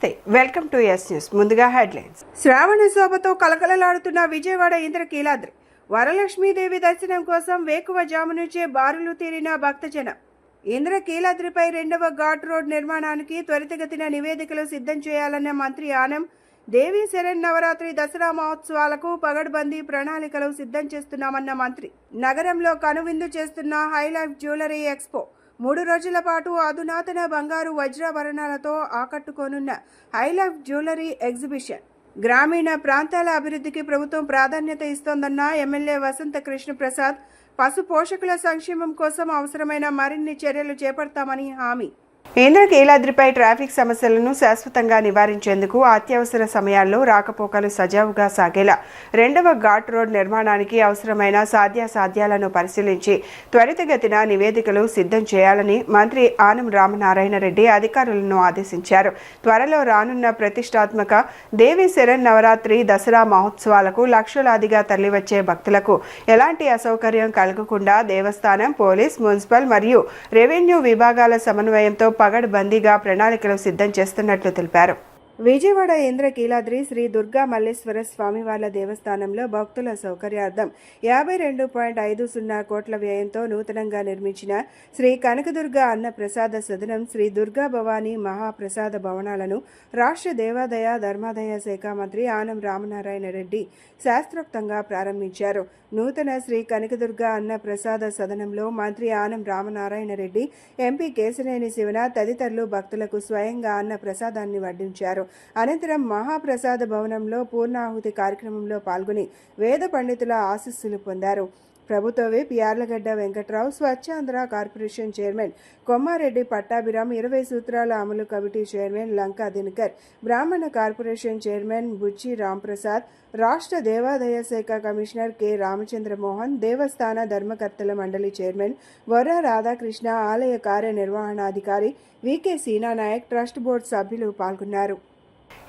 నమస్తే, welcome to yes news. ముందుగా headlines. శ్రావణ శోభతో కలకలలాడుతున్న విజయవాడ ఇంద్రకీలాద్రి. వరలక్ష్మీదేవి దర్శనం కోసం వేకువ జాము నుంచే బారులు తీరిన భక్తజనం. ఇంద్రకీలాద్రిపై 2వ ఘాట్ రోడ్ నిర్మాణానికి త్వరితగతిన నివేదికలు సిద్ధం చేయాలన్న మంత్రి ఆనం. దేవీ శరన్నవరాత్రి దసరా మహోత్సవాలకు పగడ్బందీ ప్రణాళికలు సిద్ధం చేస్తున్నామన్న మంత్రి. నగరంలో కనువిందు చేస్తున్న హైలైఫ్ జ్యువెలరీ ఎక్స్పో. 3 రోజుల పాటు అధునాతన బంగారు వజ్రాభరణాలతో ఆకట్టుకోనున్న హైలైఫ్ జ్యువెలరీ ఎగ్జిబిషన్. గ్రామీణ ప్రాంతాల అభివృద్ధికి ప్రభుత్వం ప్రాధాన్యత ఇస్తోందన్న ఎమ్మెల్యే వసంత కృష్ణ ప్రసాద్. పశు పోషకుల సంక్షేమం కోసం అవసరమైన మరిన్ని చర్యలు చేపడతామని హామీ. ఇంద్రకీలాద్రిపై ట్రాఫిక్ సమస్యలను శాశ్వతంగా నివారించేందుకు అత్యవసర సమయాల్లో రాకపోకలు సజావుగా సాగేలా 2వ ఘాట్ రోడ్ నిర్మాణానికి అవసరమైన సాధ్యాసాధ్యాలను పరిశీలించి త్వరితగతిన నివేదికలు సిద్ధం చేయాలని మంత్రి ఆనం రామనారాయణ రెడ్డి అధికారులను ఆదేశించారు. త్వరలో రానున్న ప్రతిష్టాత్మక దేవీ శరన్నవరాత్రి దసరా మహోత్సవాలకు లక్షలాదిగా తరలివచ్చే భక్తులకు ఎలాంటి అసౌకర్యం కలగకుండా దేవస్థానం, పోలీస్, మున్సిపల్ మరియు రెవెన్యూ విభాగాల సమన్వయంతో పగడ్బందీగా ప్రణాళికలు సిద్ధం చేస్తున్నట్లు తెలిపారు. విజయవాడ ఇంద్రకీలాద్రి శ్రీ దుర్గా మల్లేశ్వర స్వామివార్ల దేవస్థానంలో భక్తుల సౌకర్యార్థం 52.50 కోట్ల వ్యయంతో నూతనంగా నిర్మించిన శ్రీ కనకదుర్గ అన్న ప్రసాద సదనం, శ్రీ దుర్గా భవానీ మహాప్రసాద భవనాలను రాష్ట్ర దేవాదాయ ధర్మాదాయ శాఖ మంత్రి ఆనం రామనారాయణ రెడ్డి శాస్త్రోక్తంగా ప్రారంభించారు. నూతన శ్రీ కనకదుర్గ అన్న ప్రసాద సదనంలో మంత్రి ఆనం రామనారాయణ రెడ్డి, ఎంపీ కేశినేని శివన తదితరులు భక్తులకు స్వయంగా అన్న ప్రసాదాన్ని వడ్డించారు. అనంతరం మహాప్రసాద భవనంలో పూర్ణాహుతి కార్యక్రమంలో పాల్గొని వేద పండితుల ఆశీస్సులు పొందారు. ప్రభుత్వ whip Yarlagadda Venkatrao, Swachhandhra corporation chairman Kommareddy Pattabhiram, 20 సూత్రాల అమలు కమిటీ చైర్మన్ లంకా దినకర్, బ్రాహ్మణ కార్పొరేషన్ చైర్మన్ బుచ్చి రాంప్రసాద్, రాష్ట్ర దేవాదాయ శాఖ కమిషనర్ కె రామచంద్ర మోహన్, దేవస్థాన ధర్మకర్తల మండలి చైర్మన్ వర్ర రాధాకృష్ణ, ఆలయ కార్యనిర్వహణాధికారి వికే సీనానాయక్, ట్రస్ట్ బోర్డు సభ్యులు పాల్గొన్నారు.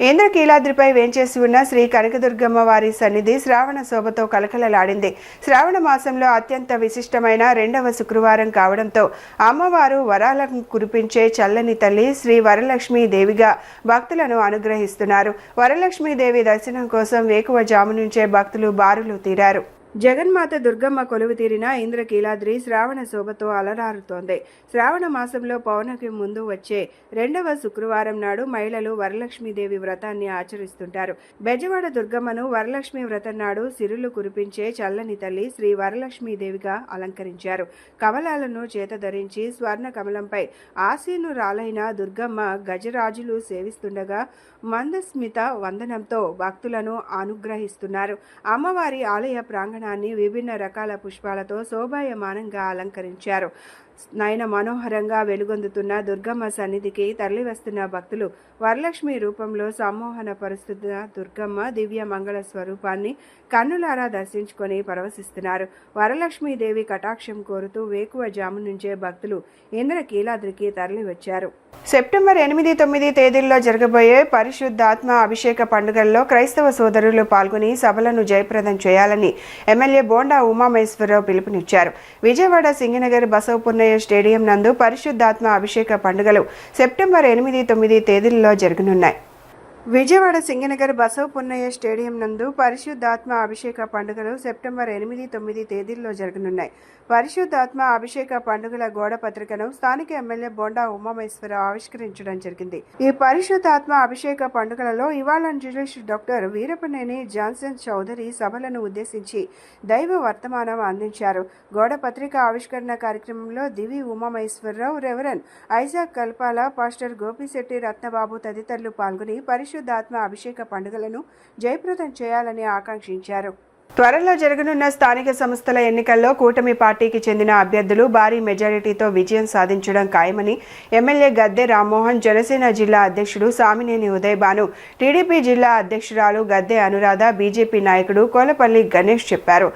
ఇంద్రకీలాద్రిపై వేంచేసి ఉన్న శ్రీ కనకదుర్గమ్మ వారి సన్నిధి శ్రావణ శోభతో కలకలలాడింది. శ్రావణ మాసంలో అత్యంత విశిష్టమైన 2వ శుక్రవారం కావడంతో అమ్మవారు వరాలను కురిపించే చల్లని తల్లి శ్రీ వరలక్ష్మీ దేవిగా భక్తులను అనుగ్రహిస్తున్నారు. వరలక్ష్మీదేవి దర్శనం కోసం వేకువ జాము నుంచే భక్తులు బారులు తీరారు. జగన్మాత దుర్గమ్మ కొలువు తీరిన ఇంద్రకీలాద్రి శ్రావణ శోభతో అలరారుతోంది. శ్రావణ మాసంలో పౌర్ణమికి ముందు వచ్చే 2వ శుక్రవారం నాడు మహిళలు వరలక్ష్మీదేవి వ్రతాన్ని ఆచరిస్తుంటారు. బెజవాడ దుర్గమ్మను వరలక్ష్మి వ్రతం నాడు సిరులు కురిపించే చల్లని తల్లి శ్రీ వరలక్ష్మీదేవిగా అలంకరించారు. కమలాలను చేత ధరించి స్వర్ణ కమలంపై ఆసీనురాలైన దుర్గమ్మ గజరాజులు సేవిస్తుండగా మందస్మిత వందనంతో భక్తులను అనుగ్రహిస్తున్నారు. అమ్మవారి ఆలయ ప్రాంగణాన్ని విభిన్న రకాల పుష్పాలతో శోభాయమానంగా అలంకరించారు. నయన మనోహరంగా వెలుగొందుతున్న దుర్గమ్మ సన్నిధికి తరలివస్తున్న భక్తులు వరలక్ష్మి రూపంలో సమ్మోహన పరుస్తున్న దుర్గమ్మ దివ్య మంగళ స్వరూపాన్ని కన్నులారా దర్శించుకొని పరవశిస్తున్నారు. వరలక్ష్మీదేవి కటాక్షం కోరుతూ వేకువ జాము నుంచే భక్తులు ఇంద్రకీలాద్రికి తరలివచ్చారు. సెప్టెంబర్ 8, 9 తేదీల్లో జరగబోయే పరిశుద్ధాత్మ అభిషేక పండుగల్లో క్రైస్తవ సోదరులు పాల్గొని సభలను జయప్రదం చేయాలని ఎమ్మెల్యే బోండా ఉమామహేశ్వరరావు పిలుపునిచ్చారు. విజయవాడ సింగనగర్ బసవపున్నయ్య స్టేడియం నందు పరిశుద్ధాత్మ అభిషేక పండుగలు సెప్టెంబర్ 8, 9 తేదీల్లో జరగనున్నాయి. విజయవాడ సింగనగర్ బసవపున్నయ్య స్టేడియం నందు పరిశుద్ధాత్మ అభిషేక పండుగలు సెప్టెంబర్ 8, 9 తేదీల్లో జరగనున్నాయి. పరిశుద్ధాత్మ అభిషేక పండుగల గోడ పత్రికను స్థానిక ఎమ్మెల్యే బోండా ఉమామహేశ్వరరావు ఆవిష్కరించడం జరిగింది. ఈ పరిశుద్ధాత్మ అభిషేక పండుగలలో ఇవాళ డాక్టర్ వీరపనేని జాన్సన్ చౌదరి సభలను ఉద్దేశించి దైవ వర్తమానం అందించారు. గోడ పత్రిక ఆవిష్కరణ కార్యక్రమంలో దివి Umamaheswararao, reverend Isaac కల్పాల, pastor Gopisetty Ratnababu తదితరులు పాల్గొని పరిశుద్ధాత్మ అభిషేక పండుగలను జయప్రదం చేయాలని ఆకాంక్షించారు. త్వరలో జరగనున్న స్థానిక సంస్థల ఎన్నికల్లో కూటమి పార్టీకి చెందిన అభ్యర్థులు భారీ మెజారిటీతో విజయం సాధించడం ఖాయమని ఎమ్మెల్యే గద్దె రామ్మోహన్, జనసేన జిల్లా అధ్యక్షుడు సామినేని ఉదయభాను, టీడీపీ జిల్లా అధ్యక్షురాలు గద్దె అనురాధ, బీజేపీ నాయకుడు కోలపల్లి గణేష్ చెప్పారు.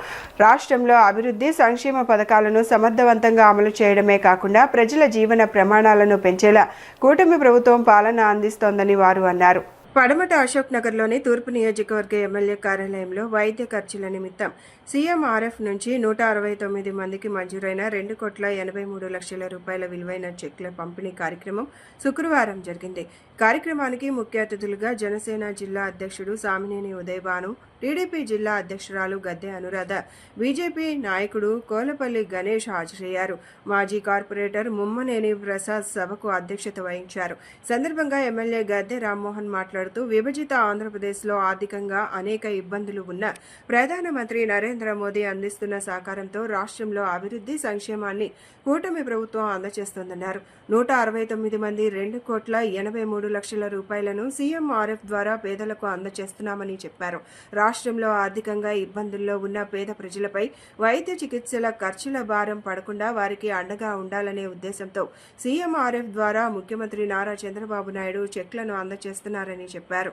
రాష్ట్రంలో అభివృద్ధి, సంక్షేమ పథకాలను సమర్థవంతంగా అమలు చేయడమే కాకుండా ప్రజల జీవన ప్రమాణాలను పెంచేలా కూటమి ప్రభుత్వం పాలన అందిస్తోందని వారు అన్నారు. పడమట అశోక్ నగర్లోని తూర్పు నియోజకవర్గ ఎమ్మెల్యే కార్యాలయంలో వైద్య ఖర్చుల నిమిత్తం సీఎంఆర్ఎఫ్ నుంచి 169 మందికి మంజూరైన 2,83,00,000 రూపాయల విలువైన చెక్ల పంపిణీ కార్యక్రమం శుక్రవారం జరిగింది. కార్యక్రమానికి ముఖ్య అతిథులుగా జనసేన జిల్లా అధ్యక్షుడు సామినేని ఉదయభాను, టీడీపీ జిల్లా అధ్యక్షురాలు గద్దె అనురాధ, బీజేపీ నాయకుడు కోలపల్లి గణేష్ హాజరయ్యారు. మాజీ కార్పొరేటర్ ముమ్మనేని ప్రసాద్ సభకు అధ్యక్షత వహించారు. సందర్భంగా ఎమ్మెల్యే గద్దె రామ్మోహన్ మాట్లాడుతూ విభజిత ఆంధ్రప్రదేశ్లో ఆర్థికంగా అనేక ఇబ్బందులు ఉన్న ప్రధానమంత్రి నరేంద్ర మోదీ అందిస్తున్న సహకారంతో రాష్ట్రంలో అభివృద్ధి సంక్షేమాన్ని కూటమి ప్రభుత్వం అందజేస్తోందన్నారు. 169 మంది 2,83,00,000 రూపాయలను సీఎంఆర్ఎఫ్ ద్వారా పేదలకు అందజేస్తున్నామని చెప్పారు. రాష్ట్రంలో ఆర్థికంగా ఇబ్బందుల్లో ఉన్న పేద ప్రజలపై వైద్య చికిత్సల ఖర్చుల భారం పడకుండా వారికి అండగా ఉండాలనే ఉద్దేశంతో సీఎంఆర్ఎఫ్ ద్వారా ముఖ్యమంత్రి నారా చంద్రబాబు నాయుడు చెక్లను అందజేస్తున్నారని చెప్పారు.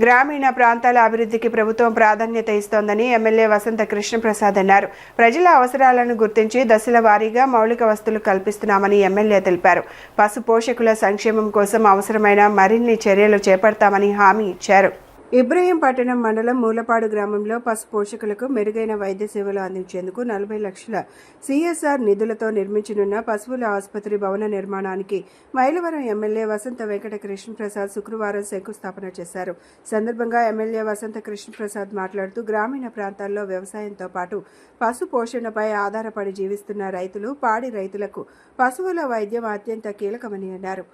గ్రామీణ ప్రాంతాల అభివృద్ధికి ప్రభుత్వం ప్రాధాన్యత ఇస్తోందని ఎమ్మెల్యే వసంత కృష్ణప్రసాద్ అన్నారు. ప్రజల అవసరాలను గుర్తించి దశల వారీగా మౌలిక వసతులు కల్పిస్తున్నామని ఎమ్మెల్యే తెలిపారు. పశు పోషకుల సంక్షేమం కోసం అవసరమైన మరిన్ని చర్యలు చేపడతామని హామీ ఇచ్చారు. ఇబ్రహీంపట్నం మండలం మూలపాడు గ్రామంలో పశు పోషకులకు మెరుగైన వైద్య సేవలు అందించేందుకు 40 లక్షల సిఎస్ఆర్ నిధులతో నిర్మించనున్న పశువుల ఆసుపత్రి భవన నిర్మాణానికి మైలవరం ఎమ్మెల్యే వసంత వెంకట కృష్ణప్రసాద్ శుక్రవారం శంకుస్థాపన చేశారు. సందర్భంగా ఎమ్మెల్యే వసంత కృష్ణప్రసాద్ మాట్లాడుతూ గ్రామీణ ప్రాంతాల్లో వ్యవసాయంతో పాటు పశు పోషణపై ఆధారపడి జీవిస్తున్న రైతులు, పాడి రైతులకు పశువుల వైద్యం అత్యంత కీలకమని అన్నారు.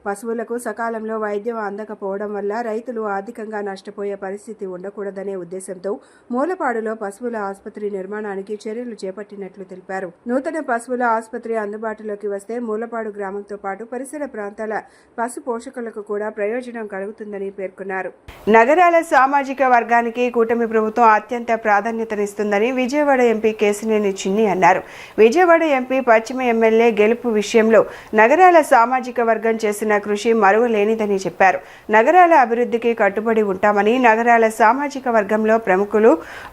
పశువులకు సకాలంలో వైద్యం అందకపోవడం వల్ల రైతులు ఆర్థికంగా నష్టపోయే పరిస్థితి ఉండకూడదనే ఉద్దేశంతో మూలపాడులో పశువుల ఆసుపత్రి నిర్మాణానికి చర్యలు చేపట్టినట్లు తెలిపారు. నూతన పశువుల ఆసుపత్రి అందుబాటులోకి వస్తే మూలపాడు గ్రామంతో పాటు పరిసర ప్రాంతాల పశు పోషకులకు కూడా ప్రయోజనం కలుగుతుందని పేర్కొన్నారు. నగరాల సామాజిక వర్గానికి కూటమి ప్రభుత్వం అత్యంత ప్రాధాన్యతనిస్తుందని విజయవాడ ఎంపీ కేశినేని చిన్ని అన్నారు. విజయవాడ ఎంపీ పశ్చిమ ఎమ్మెల్యే గెలుపు విషయంలో నగరాల సామాజిక వర్గం చేసిన కృషి మరువలేనిదని చెప్పారు. నగరాల అభివృద్ధికి కట్టుబడి ఉంటామని, నగరాల సామాజిక వర్గంలో ప్రముఖులు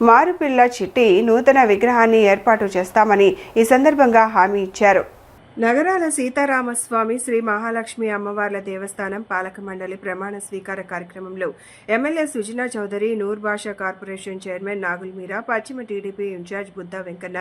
మారుపిల్ల చిట్టి నూతన విగ్రహాన్ని ఏర్పాటు చేస్తామని ఈ సందర్భంగా హామీ ఇచ్చారు. నగరాల సీతారామస్వామి శ్రీ మహాలక్ష్మి అమ్మవార్ల దేవస్థానం పాలక మండలి ప్రమాణ స్వీకార కార్యక్రమంలో ఎమ్మెల్యే సుజనా చౌదరి, నూర్ భాషా కార్పొరేషన్ చైర్మన్ నాగుల్ మీరా, పశ్చిమ టీడీపీ ఇన్ఛార్జ్ బుద్దా వెంకన్న,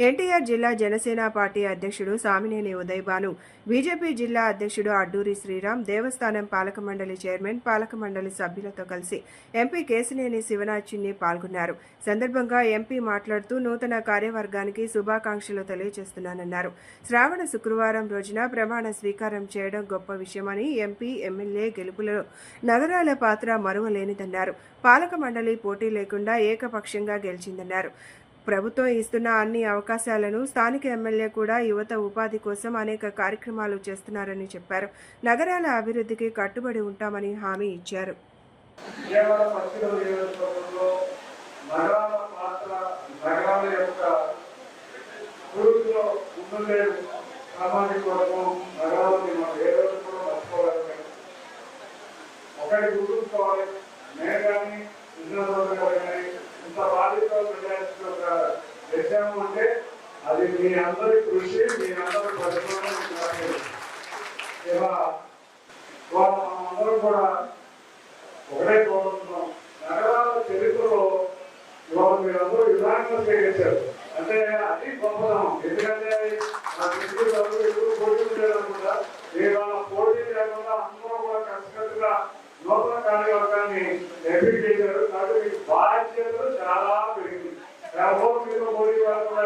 ఎన్టీఆర్ జిల్లా జనసేన పార్టీ అధ్యక్షుడు సామినేని ఉదయభాను, బీజేపీ జిల్లా అధ్యక్షుడు అడ్డూరి శ్రీరామ్, దేవస్థానం పాలక మండలి చైర్మన్, పాలక మండలి సభ్యులతో కలిసి ఎంపీ కేశినేని శివనాథ్ చిన్ని పాల్గొన్నారు. సందర్భంగా ఎంపీ మాట్లాడుతూ నూతన కార్యవర్గానికి శుభాకాంక్షలు తెలియజేస్తున్నానన్నారు. శ్రావణ శుక్రవారం రోజున ప్రమాణ స్వీకారం చేయడం గొప్ప విషయమని, ఎంపీ ఎమ్మెల్యే గెలుపులో నగరాల పాత్ర మరువలేనిదన్నారు. పాలక మండలి పోటీ లేకుండా ఏకపక్షంగా గెలిచిందన్నారు. ప్రభుత్వం ఇస్తున్న అన్ని అవకాశాలను స్థానిక ఎమ్మెల్యే కూడా యువత ఉపాధి కోసం అనేక కార్యక్రమాలు చేస్తున్నారని చెప్పారు. నగరాల అభివృద్ధికి కట్టుబడి ఉంటామని హామీ ఇచ్చారు. సామాజిక వర్గం నగరాలని మనం ఏ రోజు కూడా మర్చిపోవాలి. ఒకటి గుర్తుంచుకోవాలి, నేను కానీ కానీ ఇంత బాధ్యతగా చేశాము అంటే అది మీ అందరి కృషి, మీ అందరి పరిశ్రమ. ఇలా మనందరం కూడా ఒకటే కోరుతున్నాం. నగరాల చరిత్రలో ఇవాళ మీరందరూ విధానంగా చేశారు అంటే అది గొప్పదనం. ఎందుకంటే ఎప్పుడు పోటీ లేదనుకుంటా, ఇవాళ పోటీ లేకుండా అందరూ కూడా కలిసికట్టుగా నూతన కార్యవర్గాన్ని ఎంపిక చేశారు. కాబట్టి మీ బాధ్యతలు చాలా పెరిగింది. ఎవరు మీరు పోటీ లేకుండా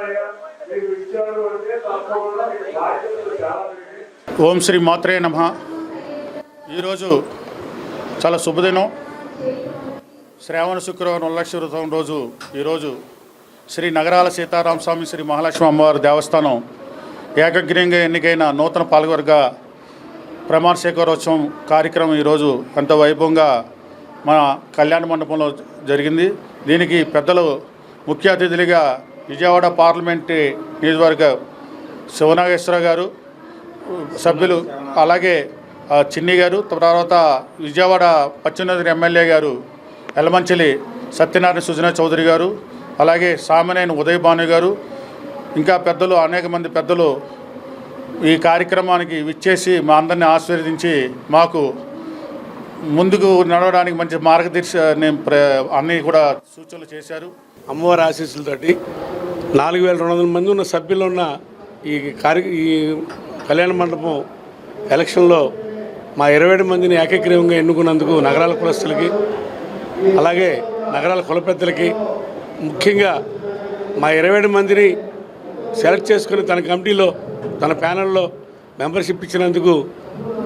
మీకు ఇచ్చారు అంటే తప్పకుండా మీ బాధ్యతలు చాలా పెరిగింది. ఓం శ్రీ మాత్రే నమః. ఈరోజు చాలా శుభదినం. శ్రావణ శుక్రవారం వరలక్ష్మి వ్రతం రోజు ఈరోజు శ్రీ నగరాల సీతారామస్వామి శ్రీ మహాలక్ష్మి అమ్మవారి దేవస్థానం ఏకగ్రీవంగా ఎన్నికైన నూతన పాలకవర్గ ప్రమాణ స్వీకారోత్సవం కార్యక్రమం ఈరోజు ఎంతో వైభవంగా మన కళ్యాణ మండపంలో జరిగింది. దీనికి పెద్దలు ముఖ్య అతిథులుగా విజయవాడ పార్లమెంటు నియోజకవర్గ శివనాగేశ్వర గారు, సభ్యులు, అలాగే చిన్ని గారు, తర్వాత విజయవాడ పశ్చిమ ఎమ్మెల్యే గారు ఎలమంచిలి సత్యనారాయణ సుజనా చౌదరి గారు, అలాగే సామినేని ఉదయభాను గారు, ఇంకా పెద్దలు, అనేక మంది పెద్దలు ఈ కార్యక్రమానికి విచ్చేసి మా అందరినీ ఆశీర్వదించి మాకు ముందుకు నడవడానికి మంచి అన్నీ కూడా సూచనలు చేశారు. అమ్మవారి ఆశీస్సులతోటి 4200 మంది ఉన్న సభ్యులు ఉన్న ఈ కళ్యాణ మండపం ఎలక్షన్లో మా 27 మందిని ఏకగ్రీవంగా ఎన్నుకున్నందుకు నగరాల కులస్తులకి, అలాగే నగరాల కుల పెద్దలకి, ముఖ్యంగా మా 27 మందిని సెలెక్ట్ చేసుకుని తన కమిటీలో తన ప్యానెల్లో మెంబర్షిప్ ఇచ్చినందుకు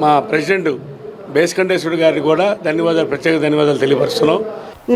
మా ప్రెసిడెంట్ బేస్కంఠేశ్వరుడు గారికి కూడా ప్రత్యేక ధన్యవాదాలు తెలియపరుస్తున్నాం.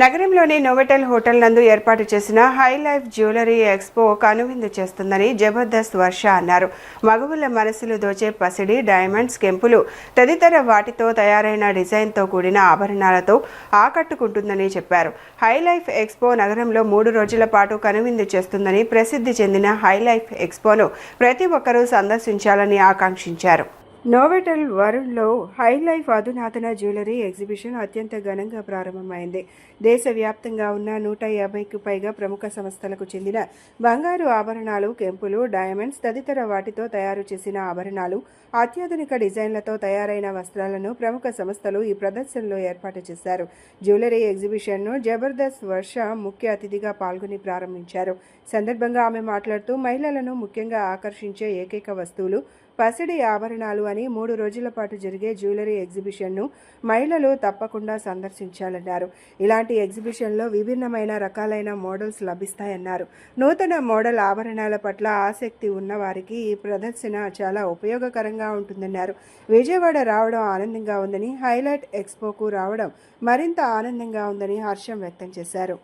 నగరంలోని నోవెటల్ హోటల్ నందు ఏర్పాటు చేసిన హై లైఫ్ జ్యువెలరీ ఎక్స్పో కనువిందు చేస్తుందని జబర్దస్త్ వర్ష అన్నారు. మగవుల మనసులు దోచే పసిడి, డైమండ్స్, కెంపులు తదితర వాటితో తయారైన డిజైన్తో కూడిన ఆభరణాలతో ఆకట్టుకుంటుందని చెప్పారు. హై లైఫ్ ఎక్స్పో నగరంలో 3 రోజుల పాటు కనువిందు చేస్తుందని, ప్రసిద్ధి చెందిన హై లైఫ్ ఎక్స్పోను ప్రతి ఒక్కరూ సందర్శించాలని ఆకాంక్షించారు. నోవెటల్ వరుణ్లో హై లైఫ్ అధునాతన జ్యువెలరీ ఎగ్జిబిషన్ అత్యంత ఘనంగా ప్రారంభమైంది. దేశవ్యాప్తంగా ఉన్న 150కు పైగా ప్రముఖ సంస్థలకు చెందిన బంగారు ఆభరణాలు, కెంపులు, డైమండ్స్ తదితర వాటితో తయారు చేసిన ఆభరణాలు, అత్యాధునిక డిజైన్లతో తయారైన వస్త్రాలను ప్రముఖ సంస్థలు ఈ ప్రదర్శనలో ఏర్పాటు చేశారు. జ్యువెలరీ ఎగ్జిబిషన్ను జబర్దస్త్ వర్ష ముఖ్య అతిథిగా పాల్గొని ప్రారంభించారు. సందర్భంగా ఆమె మాట్లాడుతూ మహిళలను ముఖ్యంగా ఆకర్షించే ఏకైక వస్తువులు పసిడి ఆభరణాలు అని 3 రోజుల పాటు జరిగే జ్యువెలరీ ఎగ్జిబిషన్ను మహిళలు తప్పకుండా సందర్శించాలన్నారు. ఇలాంటి ఎగ్జిబిషన్లో విభిన్నమైన రకాలైన మోడల్స్ లభిస్తాయన్నారు. నూతన మోడల్ ఆభరణాల పట్ల ఆసక్తి ఉన్న వారికి ఈ ప్రదర్శన చాలా ఉపయోగకరంగా ఉంటుందన్నారు. విజయవాడ రావడం ఆనందంగా ఉందని, హైలైట్ ఎక్స్పోకు రావడం మరింత ఆనందంగా ఉందని హర్షం వ్యక్తం చేశారు.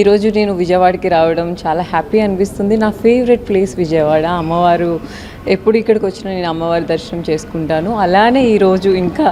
ఈరోజు నేను విజయవాడకి రావడం చాలా హ్యాపీ అనిపిస్తుంది. నా ఫేవరెట్ ప్లేస్ విజయవాడ. అమ్మవారు ఎప్పుడు ఇక్కడికి వచ్చినా నేను అమ్మవారి దర్శనం చేసుకుంటాను. అలానే ఈరోజు ఇంకా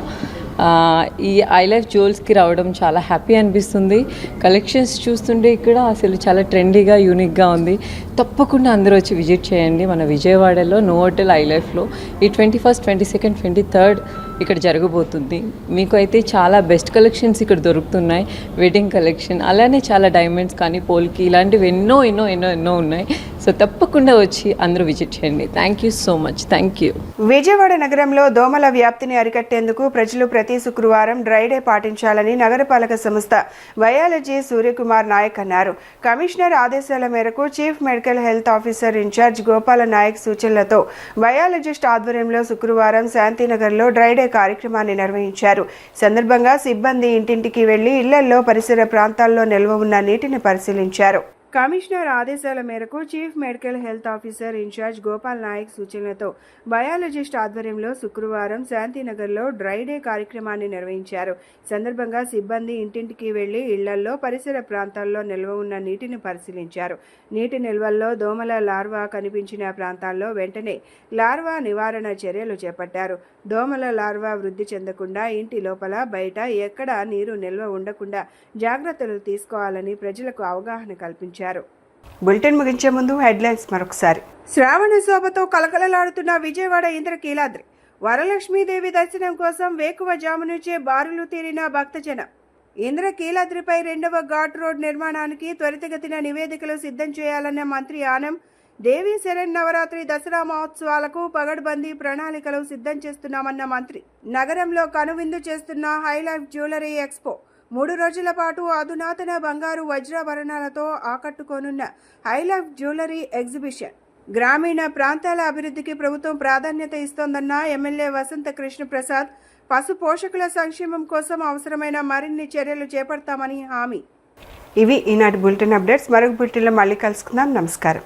ఈ ఐ లైఫ్ జ్యువెల్స్కి రావడం చాలా హ్యాపీ అనిపిస్తుంది. కలెక్షన్స్ చూస్తుంటే ఇక్కడ అసలు చాలా ట్రెండీగా యూనిక్గా ఉంది. తప్పకుండా అందరూ వచ్చి విజిట్ చేయండి మన విజయవాడలో నోవోటెల్ ఐ లైఫ్లో. ఈ 21st, 22nd, 23rd ఇక్కడ జరగబోతుంది. మీకు అయితే చాలా బెస్ట్ కలెక్షన్స్ ఇక్కడ దొరుకుతున్నాయి. వెడ్డింగ్ కలెక్షన్, అలానే చాలా డైమండ్స్ కానీ పోల్కి ఇలాంటివి ఎన్నో ఎన్నో ఎన్నో ఎన్నో ఉన్నాయి. సో తప్పకుండా వచ్చి అందరూ విజిట్ చేయండి. Thank you so much. Thank you. Vijayawada నగరంలో దోమల వ్యాప్తిని అరికట్టేందుకు ప్రజలు ప్రతి శుక్రవారం డ్రై డే పాటించాలని నగరపాలక సంస్థ బయాలజీ సూర్యకుమార్ నాయక్ అన్నారు. కమిషనర్ ఆదేశాల మేరకు chief medical health officer in charge Gopala Nayak సూచనలతో బయాలజిస్ట్ ఆధ్వర్యంలో శుక్రవారం శాంతినగర్లో డ్రై డే కార్యక్రమాన్ని నిర్వహించారు. సందర్భంగా సిబ్బంది ఇంటింటికి వెళ్లి ఇళ్లలో పరిసర ప్రాంతాల్లో నిల్వ ఉన్న నీటిని పరిశీలించారు. కమిషనర్ ఆదేశాల మేరకు chief medical health officer in charge Gopal Nayak సూచనలతో బయాలజిస్ట్ ఆధ్వర్యంలో శుక్రవారం శాంతినగర్లో డ్రై డే కార్యక్రమాన్ని నిర్వహించారు. సందర్భంగా సిబ్బంది ఇంటింటికి వెళ్లి ఇళ్లల్లో పరిసర ప్రాంతాల్లో నిల్వ ఉన్న నీటిని పరిశీలించారు. నీటి నిల్వల్లో దోమల లార్వా కనిపించిన ప్రాంతాల్లో వెంటనే లార్వా నివారణ చర్యలు చేపట్టారు. దోమల లార్వా వృద్ధి చెందకుండా ఇంటి లోపల బయట ఎక్కడా నీరు నిల్వ ఉండకుండా జాగ్రత్తలు తీసుకోవాలని ప్రజలకు అవగాహన కల్పించారు. బులెటిన్ ముగించే ముందు హెడ్లైన్స్ మరొకసారి. శ్రావణ శోభతో కలకలలాడుతున్న విజయవాడ ఇంద్రకీలాద్రి. వరలక్ష్మీదేవి దర్శనం కోసం వేకువ జాము నుంచే బారులు తీరిన భక్తజనం. ఇంద్రకీలాద్రిపై 2వ ఘాట్ రోడ్ నిర్మాణానికి త్వరితగతిన నివేదికలు సిద్ధం చేయాలన్న మంత్రి ఆనం. దేవీ శరన్నవరాత్రి దసరా మహోత్సవాలకు పగడ్బందీ ప్రణాళికలు సిద్ధం చేస్తున్నామన్న మంత్రి. నగరంలో కనువిందు చేస్తున్న హైలైఫ్ జ్యువెలరీ ఎక్స్పో. 3 రోజుల పాటు అధునాతన బంగారు వజ్రాభరణాలతో ఆకట్టుకోనున్న హైలైఫ్ జ్యువెలరీ ఎగ్జిబిషన్. గ్రామీణ ప్రాంతాల అభివృద్ధికి ప్రభుత్వం ప్రాధాన్యత ఇస్తోందన్న ఎమ్మెల్యే వసంత కృష్ణ ప్రసాద్. పశు పోషకుల సంక్షేమం కోసం అవసరమైన మరిన్ని చర్యలు చేపడతామని హామీ. ఇవి ఈనాటి బులెటిన్ అప్డేట్స్. మరొక బులెటిన్లో మళ్ళీ కలుసుకుందాం. నమస్కారం.